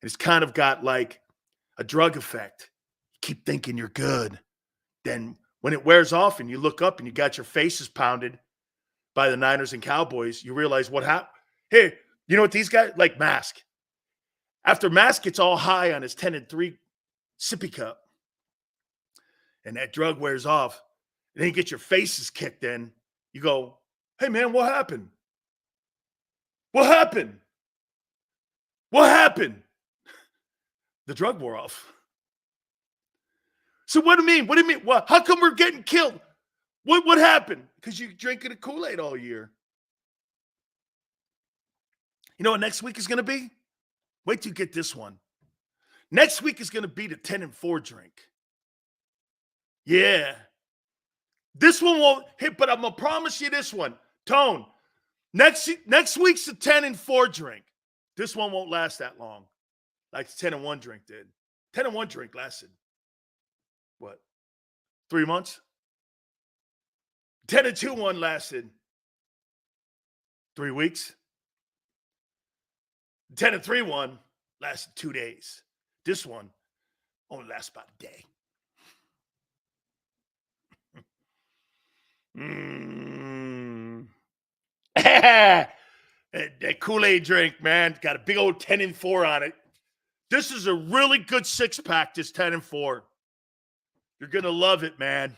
it's kind of got like a drug effect. You keep thinking you're good. Then when it wears off and you look up and you got your faces pounded by the Niners and Cowboys, you realize what happened. Hey, you know what these guys, like Mask. After Mask gets all high on his 10-in-3 sippy cup, and that drug wears off, and then you get your faces kicked in, you go, hey, man, what happened? What happened? What happened? The drug wore off. So what do you mean? What do you mean? What? How come we're getting killed? What happened? Because you're drinking a Kool-Aid all year. You know what next week is going to be? Wait till you get this one. Next week is going to be the 10-in-4 drink. Yeah. This one won't hit, but I'm going to promise you this one. Tone, next week's the 10-in-4 drink. This one won't last that long like the 10-in-1 drink did. 10-in-1 drink lasted, what, 3 months? 10-in-2 one lasted 3 weeks. 10-in-3 one lasted 2 days. This one only lasts about a day. That Kool-Aid drink, man, got a big old 10-4 on it. This is a really good six-pack, this 10-4. You're going to love it, man.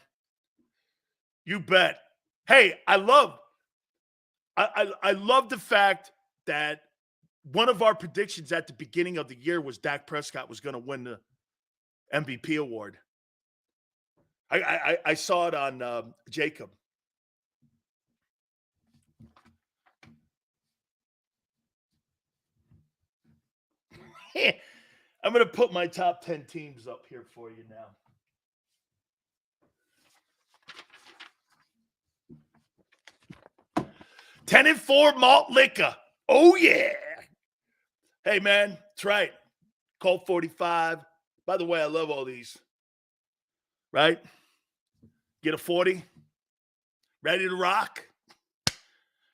You bet. Hey, I love the fact that one of our predictions at the beginning of the year was Dak Prescott was going to win the MVP award. I saw it on JAKIB. I'm going to put my top 10 teams up here for you now. Ten and 4 malt liquor. Oh, yeah. Hey, man, that's right. Colt 45. By the way, I love all these. Right? Get a 40. Ready to rock?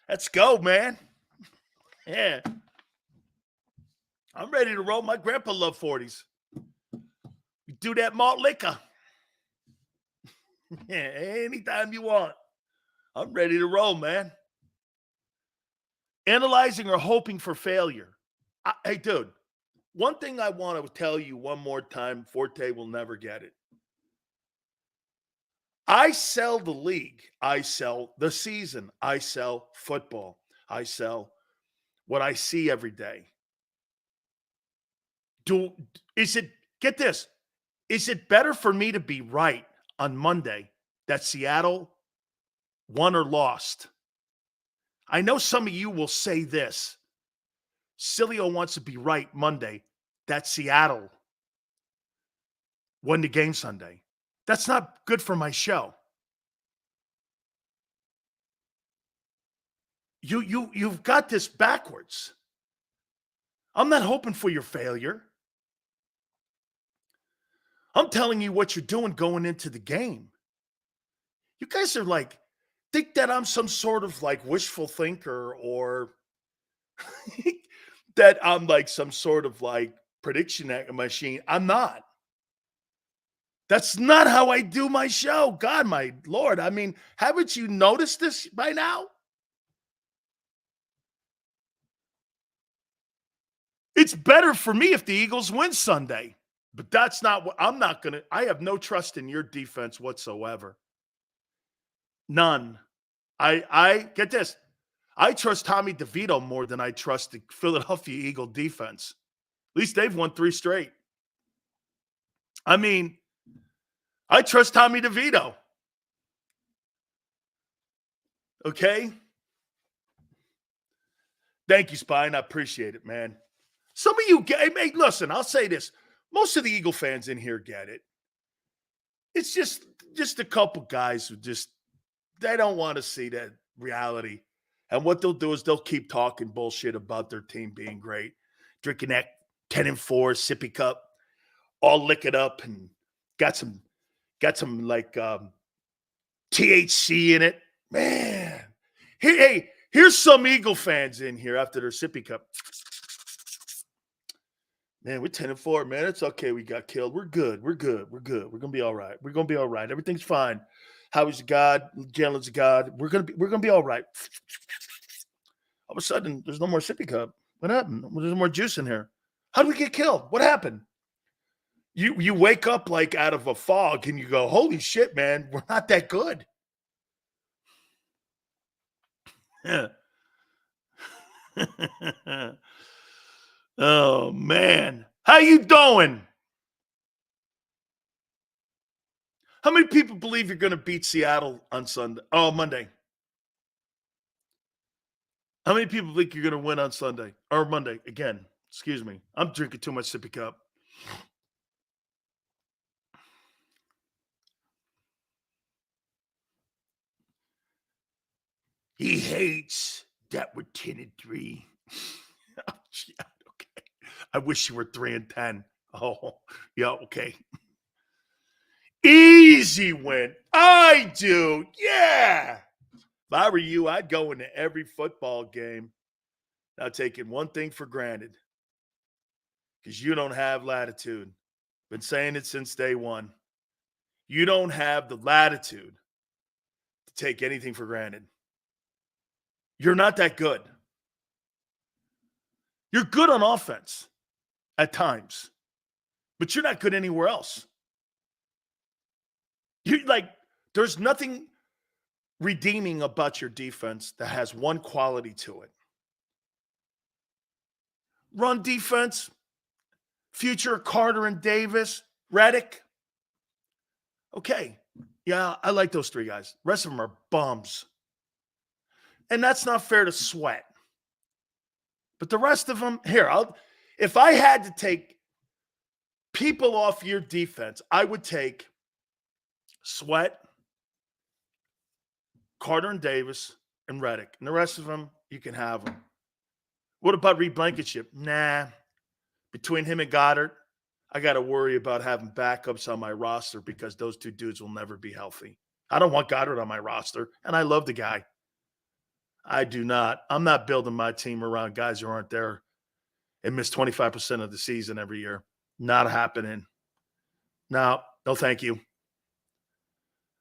Let's go, man. Yeah. I'm ready to roll. My grandpa loved 40s. You do that malt liquor. Yeah, anytime you want. I'm ready to roll, man. Analyzing or hoping for failure. Hey, dude, one thing I want to tell you one more time, Forte will never get it. I sell the league. I sell the season. I sell football. I sell what I see every day. Get this, is it better for me to be right on Monday that Seattle won or lost? I know some of you will say this. Sile wants to be right Monday that Seattle won the game Sunday. That's not good for my show. You've got this backwards. I'm not hoping for your failure. I'm telling you what you're doing going into the game. You guys are like, think that I'm some sort of like wishful thinker or that I'm like some sort of like prediction machine. I'm not. That's not how I do my show. God, my Lord. I mean, haven't you noticed this by now? It's better for me if the Eagles win Sunday, but that's not what I'm not going to. I have no trust in your defense whatsoever. None. I get this. I trust Tommy DeVito more than I trust the Philadelphia Eagle defense. At least they've won 3 straight. I mean, I trust Tommy DeVito. Okay? Thank you, Spine. I appreciate it, man. Some of you get, hey, listen, I'll say this. Most of the Eagle fans in here get it. It's just a couple guys who they don't want to see that reality. And what they'll do is they'll keep talking bullshit about their team being great, drinking that 10-4 sippy cup, all lick it up, and got some like THC in it. Man, here's some Eagle fans in here after their sippy cup. Man, we're 10-4, man. It's okay. We got killed. We're good. We're good. We're good. We're gonna be all right. We're gonna be all right. Everything's fine. Howie's God, Jalen's God. We're gonna be all right. All of a sudden, there's no more sippy cup. What happened? There's no more juice in here. How did we get killed? What happened? You wake up like out of a fog and you go, holy shit, man, we're not that good. Yeah. Oh man. How you doing? How many people believe you're going to beat Seattle on Sunday? Oh, Monday. How many people think you're going to win on Sunday or Monday? Again, excuse me. I'm drinking too much sippy cup. He hates that we're 10-3. Oh, yeah, okay. I wish you were 3-10. Oh, yeah, okay. Easy win. I do. Yeah. If I were you, I'd go into every football game now taking one thing for granted. Because you don't have latitude. Been saying it since day one. You don't have the latitude to take anything for granted. You're not that good. You're good on offense at times, but you're not good anywhere else. There's nothing redeeming about your defense that has one quality to it. Run defense, future Carter and Davis, Reddick. Okay. Yeah, I like those three guys. The rest of them are bums. And that's not fair to Sweat. But the rest of them, if I had to take people off your defense, I would take Sweat, Carter and Davis, and Reddick. And the rest of them, you can have them. What about Reed Blankenship? Nah. Between him and Goddard, I got to worry about having backups on my roster because those two dudes will never be healthy. I don't want Goddard on my roster, and I love the guy. I do not. I'm not building my team around guys who aren't there and miss 25% of the season every year. Not happening. No, thank you.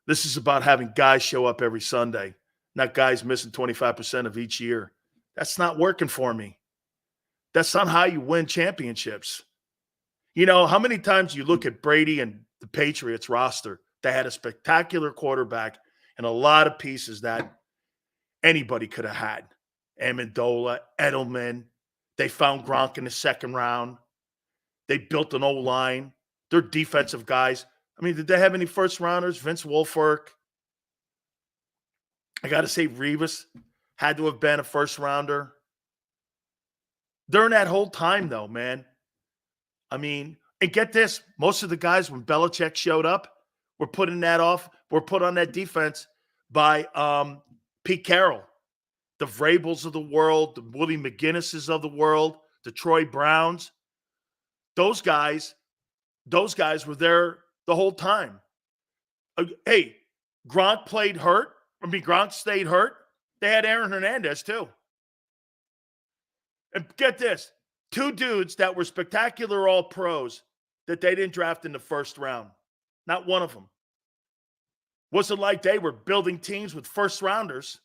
This is about having guys show up every Sunday, not guys missing 25% of each year. That's not working for me. That's not how you win championships. You know, how many times you look at Brady and the Patriots roster, they had a spectacular quarterback and a lot of pieces that anybody could have had. Amendola, Edelman. They found Gronk in the second round. They built an O-line. They're defensive guys. I mean, did they have any first rounders? Vince Wilfork. I got to say, Revis had to have been a first rounder. During that whole time, though, man, I mean, and get this, most of the guys when Belichick showed up were put on that defense by Pete Carroll, the Vrabels of the world, the Willie McGinnises of the world, the Troy Browns. Those guys were there the whole time. Hey, Gronk stayed hurt. They had Aaron Hernandez too. And get this, two dudes that were spectacular all-pros that they didn't draft in the first round. Not one of them. Wasn't like they were building teams with first-rounders.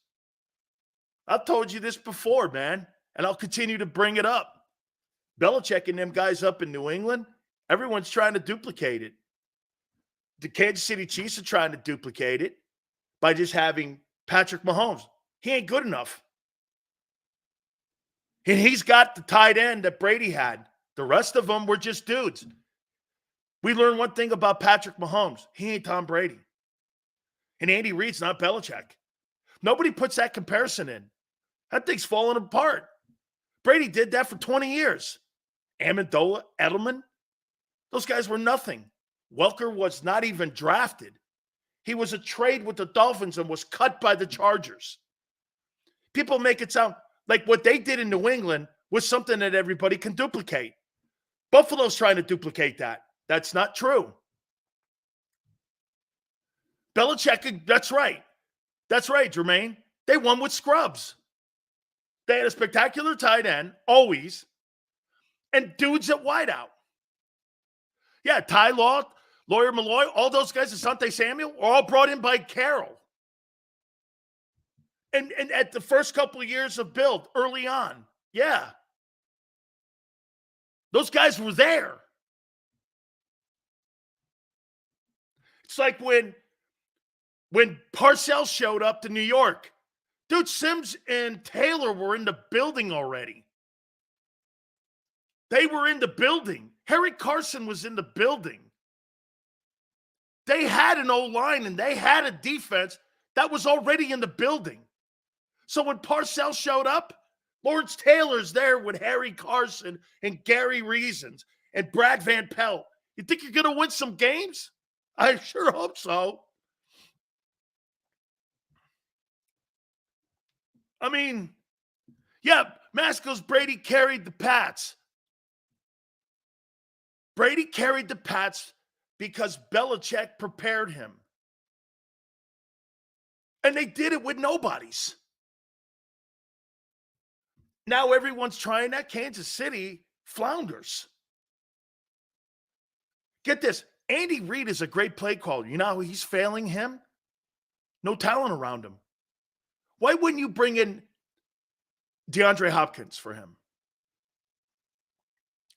I've told you this before, man, and I'll continue to bring it up. Belichick and them guys up in New England, everyone's trying to duplicate it. The Kansas City Chiefs are trying to duplicate it by just having Patrick Mahomes. He ain't good enough. And he's got the tight end that Brady had. The rest of them were just dudes. We learned one thing about Patrick Mahomes. He ain't Tom Brady. And Andy Reid's not Belichick. Nobody puts that comparison in. That thing's falling apart. Brady did that for 20 years. Amendola, Edelman, those guys were nothing. Welker was not even drafted. He was a trade with the Dolphins and was cut by the Chargers. People make it sound like what they did in New England was something that everybody can duplicate. Buffalo's trying to duplicate that. That's not true. Belichick, that's right. That's right, Jermaine. They won with scrubs. They had a spectacular tight end, always, and dudes at wideout. Yeah, Ty Law, Lawyer Malloy, all those guys, Asante Samuel, were all brought in by Carroll. And at the first couple of years of build, early on, yeah. Those guys were there. It's like when Parcells showed up to New York. Dude, Sims and Taylor were in the building already. They were in the building. Harry Carson was in the building. They had an O-line and they had a defense that was already in the building. So when Parcells showed up, Lawrence Taylor's there with Harry Carson and Gary Reasons and Brad Van Pelt. You think you're going to win some games? I sure hope so. I mean, yeah, Masco's Brady carried the Pats. Brady carried the Pats because Belichick prepared him. And they did it with nobodies. Now everyone's trying that. Kansas City flounders. Get this. Andy Reid is a great play caller. You know how he's failing him? No talent around him. Why wouldn't you bring in DeAndre Hopkins for him?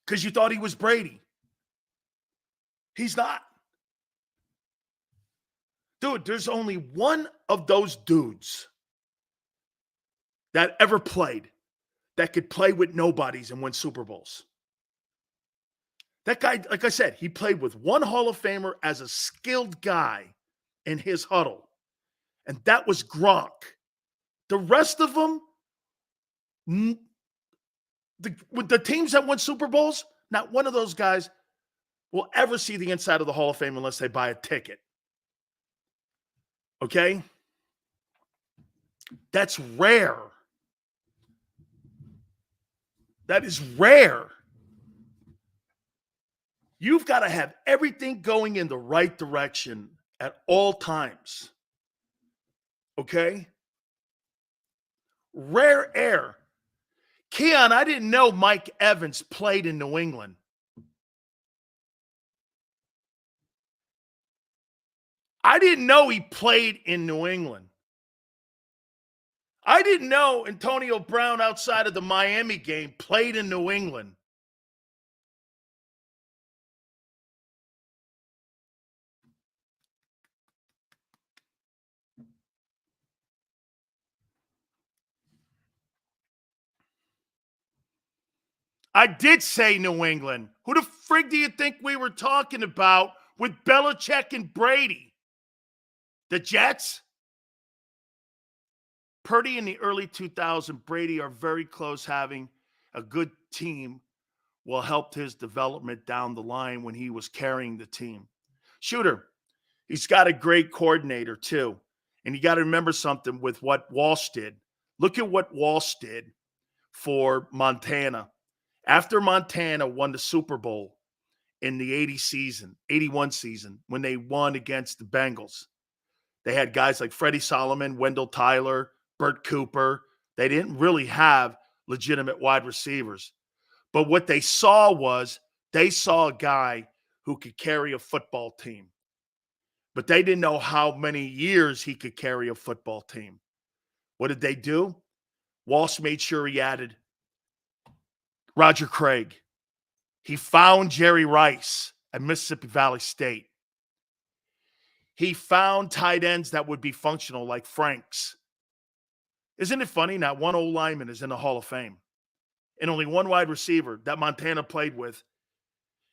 because you thought he was Brady. He's not. Dude, there's only one of those dudes that ever played that could play with nobodies and win Super Bowls. That guy, like I said, he played with one Hall of Famer as a skilled guy in his huddle, and that was Gronk. The rest of them, with the teams that won Super Bowls, not one of those guys will ever see the inside of the Hall of Fame unless they buy a ticket. Okay? That's rare. That is rare. You've got to have everything going in the right direction at all times. Okay? Rare air. Keon, I didn't know Mike Evans played in New England. I didn't know he played in New England. I didn't know Antonio Brown, outside of the Miami game, played in New England. I did say New England. Who the frig do you think we were talking about with Belichick and Brady? The Jets? Purdy in the early 2000s, Brady are very close. Having a good team will help his development down the line when he was carrying the team. Shooter, he's got a great coordinator too. And you got to remember something with what Walsh did. Look at what Walsh did for Montana. After Montana won the Super Bowl in the 81 season, when they won against the Bengals, they had guys like Freddie Solomon, Wendell Tyler, Bert Cooper. They didn't really have legitimate wide receivers. But what they saw was they saw a guy who could carry a football team. But they didn't know how many years he could carry a football team. What did they do? Walsh made sure he added Roger Craig. He found Jerry Rice at Mississippi Valley State. He found tight ends that would be functional like Franks. Isn't it funny? Not one old lineman is in the Hall of Fame. And only one wide receiver that Montana played with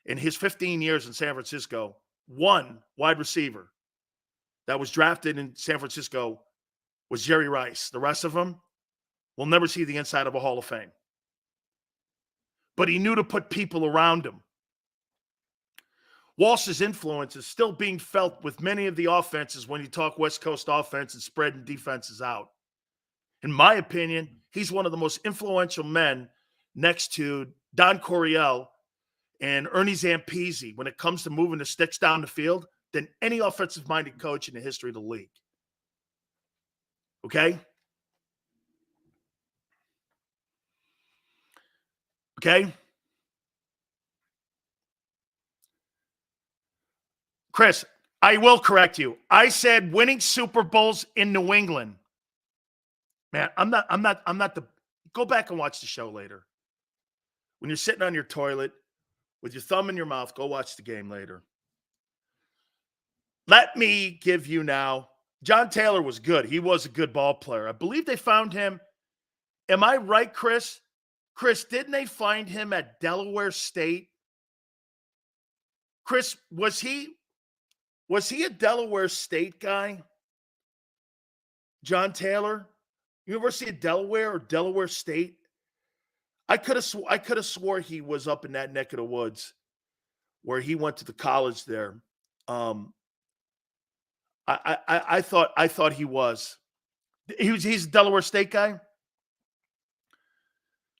in his 15 years in San Francisco, one wide receiver that was drafted in San Francisco was Jerry Rice. The rest of them will never see the inside of a Hall of Fame. But he knew to put people around him. Walsh's influence is still being felt with many of the offenses when you talk West Coast offense and spreading defenses out. In my opinion, he's one of the most influential men next to Don Coryell and Ernie Zampese when it comes to moving the sticks down the field than any offensive-minded coach in the history of the league. Okay? Okay? Chris, I will correct you. I said winning Super Bowls in New England. Man, I'm not the, go back and watch the show later. When you're sitting on your toilet with your thumb in your mouth, go watch the game later. Let me give you now, John Taylor was good. He was a good ball player. I believe they found him. Am I right, Chris? Chris, didn't they find him at Delaware State? Chris, was he a Delaware State guy? John Taylor? University of Delaware or Delaware State? I could have swore he was up in that neck of the woods where he went to the college there. I thought he was. He's a Delaware State guy.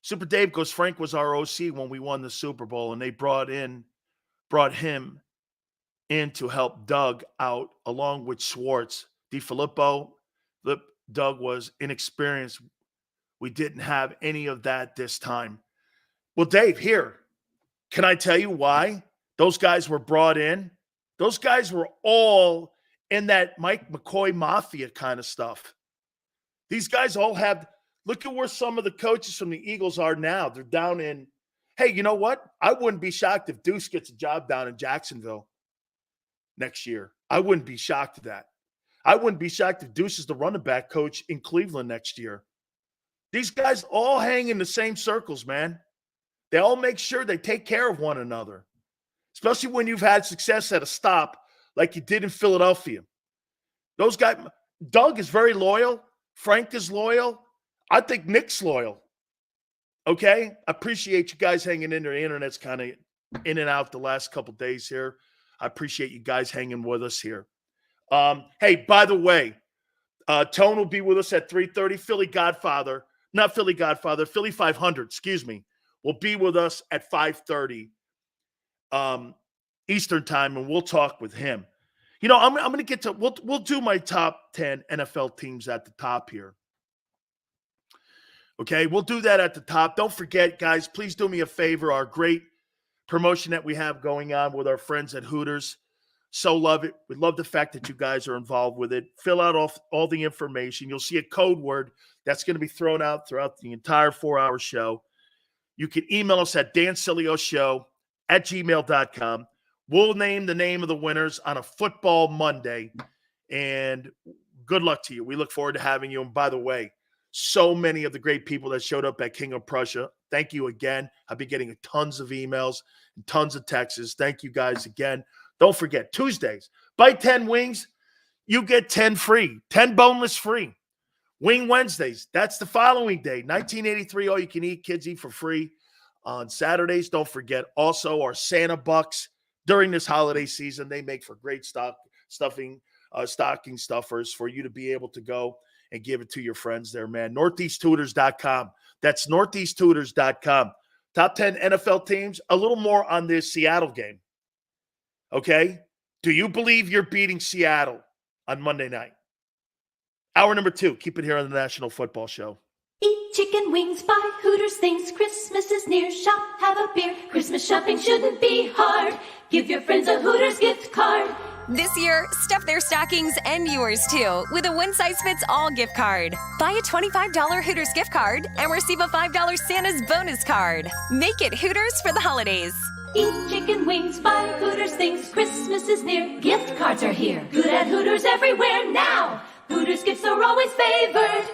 Super Dave goes, Frank was our OC when we won the Super Bowl, and they brought him in to help Doug out along with Schwartz. DiFilippo, Doug was inexperienced. We didn't have any of that this time. Well, Dave, here, can I tell you why those guys were brought in? Those guys were all in that Mike McCoy Mafia kind of stuff. These guys all have, look at where some of the coaches from the Eagles are now. They're down in, Hey, you know what? I wouldn't be shocked if Deuce gets a job down in Jacksonville next year. I wouldn't be shocked at that. I wouldn't be shocked if Deuce is the running back coach in Cleveland next year. These guys all hang in the same circles, man. They all make sure they take care of one another, especially when you've had success at a stop like you did in Philadelphia. Those guys, Doug is very loyal. Frank is loyal. I think Nick's loyal. Okay? I appreciate you guys hanging in there. The internet's kind of in and out the last couple days here. I appreciate you guys hanging with us here. Hey, by the way, Tone will be with us at 3:30. Philly 500, excuse me, will be with us at 5:30 Eastern time, and we'll talk with him. You know, I'm going to get to, we'll do my top 10 NFL teams at the top here. Okay, we'll do that at the top. Don't forget, guys, please do me a favor. Our great promotion that we have going on with our friends at Hooters. So love it. We love the fact that you guys are involved with it. Fill out all the information. You'll see a code word that's going to be thrown out throughout the entire 4-hour show. You can email us at dancilioshow@gmail.com. We'll name the name of the winners on a football Monday. And good luck to you. We look forward to having you. And by the way, so many of the great people that showed up at King of Prussia, thank you again. I've been getting tons of emails and tons of texts. Thank you guys again. Don't forget, Tuesdays, buy 10 wings, you get 10 free, 10 boneless free. Wing Wednesdays, that's the following day. 1983, all you can eat, kids eat for free. On Saturdays, don't forget also our Santa Bucks during this holiday season. They make for great stocking stuffers for you to be able to go and give it to your friends there, man. NortheastTutors.com. That's NortheastTutors.com. Top 10 NFL teams, a little more on this Seattle game. Okay? Do you believe you're beating Seattle on Monday night? Hour number 2. Keep it here on the National Football Show. Eat chicken wings, buy Hooters things. Christmas is near. Shop, have a beer. Christmas shopping shouldn't be hard. Give your friends a Hooters gift card. This year, stuff their stockings and yours too with a one-size-fits-all gift card. Buy a $25 Hooters gift card and receive a $5 Santa's bonus card. Make it Hooters for the holidays. Eat chicken wings, buy Hooters things. Christmas is near. Gift cards are here. Good at Hooters everywhere now. Hooters gifts are always favored.